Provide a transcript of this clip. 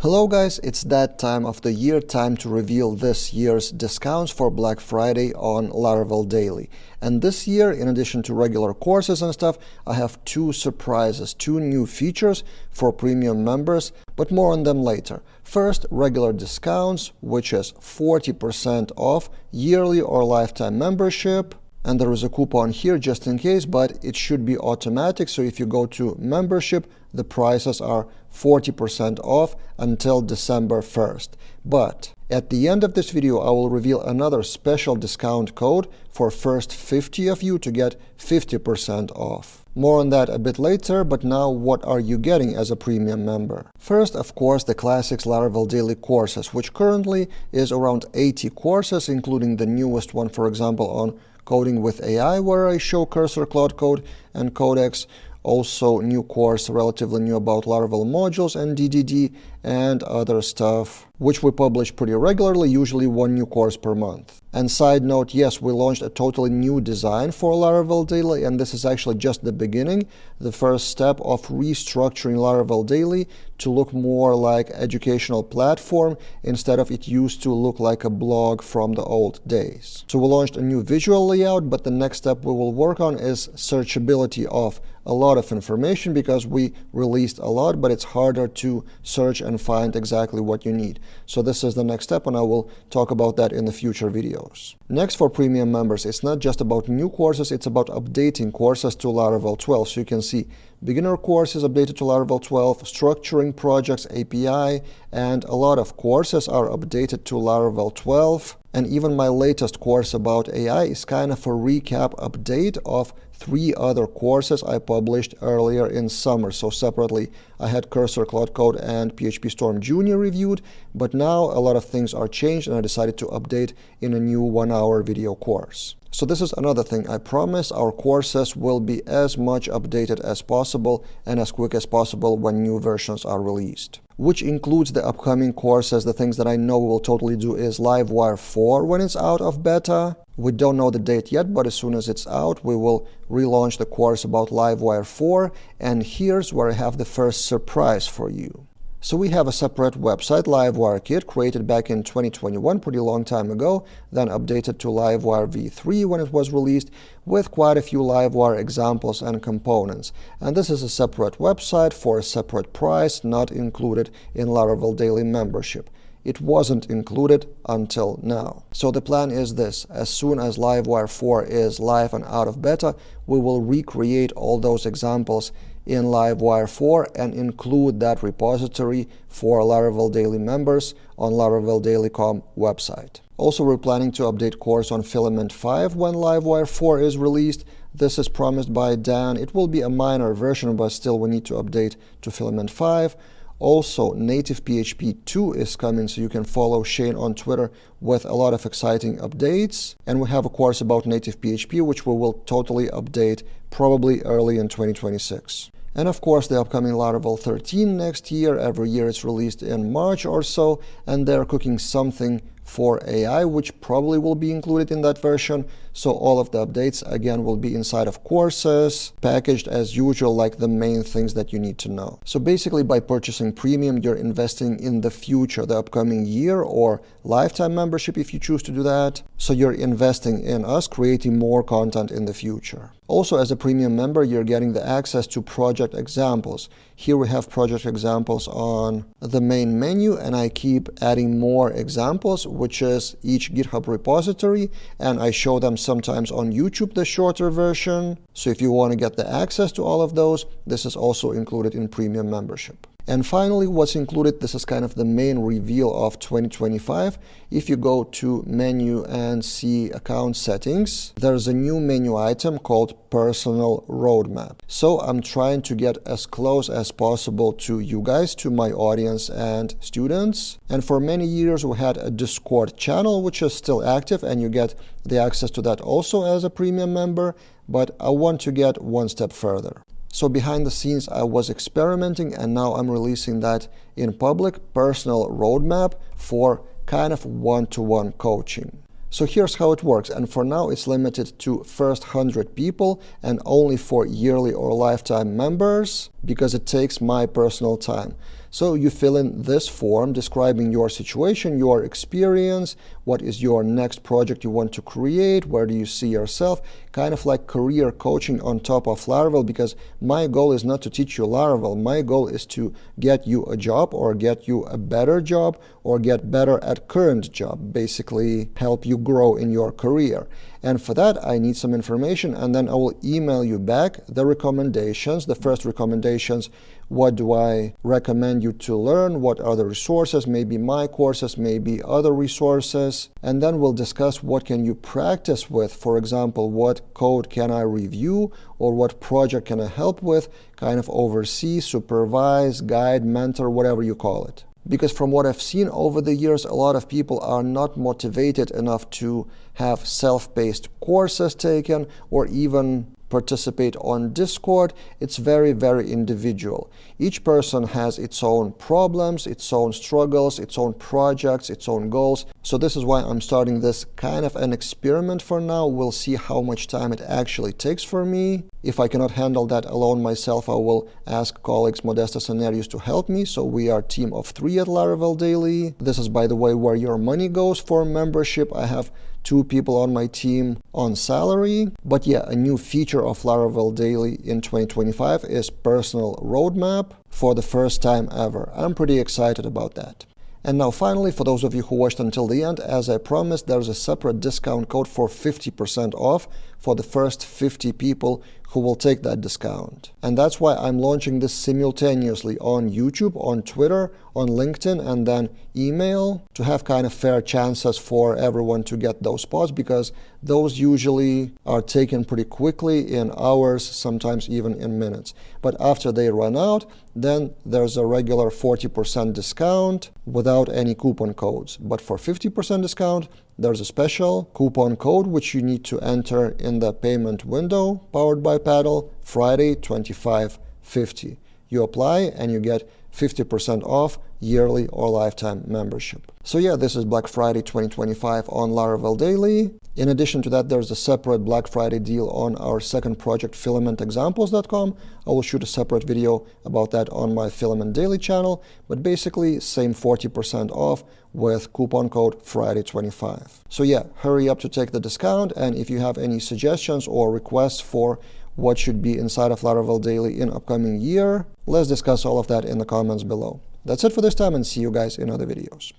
Hello guys, it's that time of the year, time to reveal this year's discounts for Black Friday on Laravel Daily. And this year, in addition to regular courses and stuff, I have two surprises, two new features for premium members, but more on them later. First, regular discounts, which is 40% off yearly or lifetime membership. And there is a coupon here just in case, but it should be automatic. So if you go to membership, the prices are 40% off until December 1st. But at the end of this video, I will reveal another special discount code for first 50 of you to get 50% off. More on that a bit later, but now what are you getting as a premium member? First, of course, the classics Laravel Daily courses, which currently is around 80 courses, including the newest one, for example, on Coding with AI, where I show cursor cloud code and codecs. Also new course, relatively new, about Laravel modules and DDD and other stuff, which we publish pretty regularly, usually one new course per month. And side note, yes, we launched a totally new design for Laravel Daily, and this is actually just the beginning, the first step of restructuring Laravel Daily to look more like educational platform instead of it used to look like a blog from the old days. So we launched a new visual layout, but the next step we will work on is searchability of a lot of information, because we released a lot, but it's harder to search and find exactly what you need. So this is the next step, and I will talk about that in the future videos. Next, for premium members, it's not just about new courses, it's about updating courses to Laravel 12. So you can see beginner courses updated to Laravel 12, structuring projects API, and a lot of courses are updated to Laravel 12. And even my latest course about AI is kind of a recap update of 3 other courses I published earlier in summer. So separately, I had Cursor Cloud Code and PHP Storm Junior reviewed, but now a lot of things are changed and I decided to update in a new 1-hour video course. So this is another thing. I promise our courses will be as much updated as possible and as quick as possible when new versions are released, which includes the upcoming courses. The things that I know we will totally do is Livewire 4 when it's out of beta. We don't know the date yet, but as soon as it's out, we will relaunch the course about Livewire 4. And here's where I have the first surprise for you. So we have a separate website, Livewire Kit, created back in 2021, pretty long time ago, then updated to Livewire v3 when it was released, with quite a few Livewire examples and components. And this is a separate website for a separate price, not included in Laravel Daily membership. It wasn't included until now. So the plan is this: as soon as Livewire 4 is live and out of beta, we will recreate all those examples in Livewire 4 and include that repository for Laravel Daily members on Laravel Daily.com website. Also, we're planning to update course on Filament 5 when Livewire 4 is released. This is promised by Dan. It will be a minor version, but still we need to update to Filament 5. Also, native PHP 2 is coming, so you can follow Shane on Twitter with a lot of exciting updates. And we have a course about native PHP, which we will totally update probably early in 2026. And of course, the upcoming Laravel 13 next year. Every year it's released in March or so, and they're cooking something for AI, which probably will be included in that version. So all of the updates, again, will be inside of courses, packaged as usual, like the main things that you need to know. So basically, by purchasing premium, you're investing in the future, the upcoming year or lifetime membership if you choose to do that. So you're investing in us, creating more content in the future. Also, as a premium member, you're getting the access to project examples. Here we have project examples on the main menu, and I keep adding more examples, which is each GitHub repository, and I show them sometimes on YouTube, the shorter version. So if you want to get the access to all of those, this is also included in premium membership. And finally, what's included, this is kind of the main reveal of 2025. If you go to menu and see account settings, there's a new menu item called personal roadmap. So I'm trying to get as close as possible to you guys, to my audience and students. And for many years, we had a Discord channel, which is still active, and you get the access to that also as a premium member. But I want to get one step further. So behind the scenes, I was experimenting, and now I'm releasing that in public, personal roadmap for kind of one-to-one coaching. So here's how it works, and for now it's limited to first 100 people and only for yearly or lifetime members because it takes my personal time. So you fill in this form describing your situation, your experience, what is your next project you want to create, where do you see yourself, kind of like career coaching on top of Laravel, because my goal is not to teach you Laravel. My goal is to get you a job or get you a better job or get better at current job, basically help you grow in your career. And for that, I need some information, and then I will email you back the recommendations, the first recommendations. What do I recommend you to learn? What are the resources? Maybe my courses, maybe other resources. And then we'll discuss what can you practice with. For example, what code can I review, or what project can I help with, kind of oversee, supervise, guide, mentor, whatever you call it. Because from what I've seen over the years, a lot of people are not motivated enough to have self-paced courses taken or even participate on Discord. It's very, very individual. Each person has its own problems, its own struggles, its own projects, its own goals. So this is why I'm starting this kind of an experiment for now. We'll see how much time it actually takes for me. If I cannot handle that alone myself, I will ask colleagues Modestas and Nerijus to help me. So we are a team of 3 at Laravel Daily. This is, by the way, where your money goes for membership. I have 2 people on my team on salary. But yeah, a new feature of Laravel Daily in 2025 is personal roadmap for the first time ever. I'm pretty excited about that. And now finally, for those of you who watched until the end, as I promised, there's a separate discount code for 50% off for the first 50 people who will take that discount. And that's why I'm launching this simultaneously on YouTube, on Twitter, on LinkedIn, and then email to have kind of fair chances for everyone to get those spots, because those usually are taken pretty quickly in hours, sometimes even in minutes. But after they run out, then there's a regular 40% discount without any coupon codes. But for 50% discount, there's a special coupon code which you need to enter in the payment window powered by Paddle, Friday 2550. You apply and you get 50% off yearly or lifetime membership. So yeah, this is Black Friday 2025 on Laravel Daily. In addition to that, there's a separate Black Friday deal on our second project, filamentexamples.com. I will shoot a separate video about that on my Filament Daily channel, but basically same 40% off with coupon code Friday25. So yeah, hurry up to take the discount, and if you have any suggestions or requests for what should be inside of Laravel Daily in upcoming year, let's discuss all of that in the comments below. That's it for this time, and see you guys in other videos.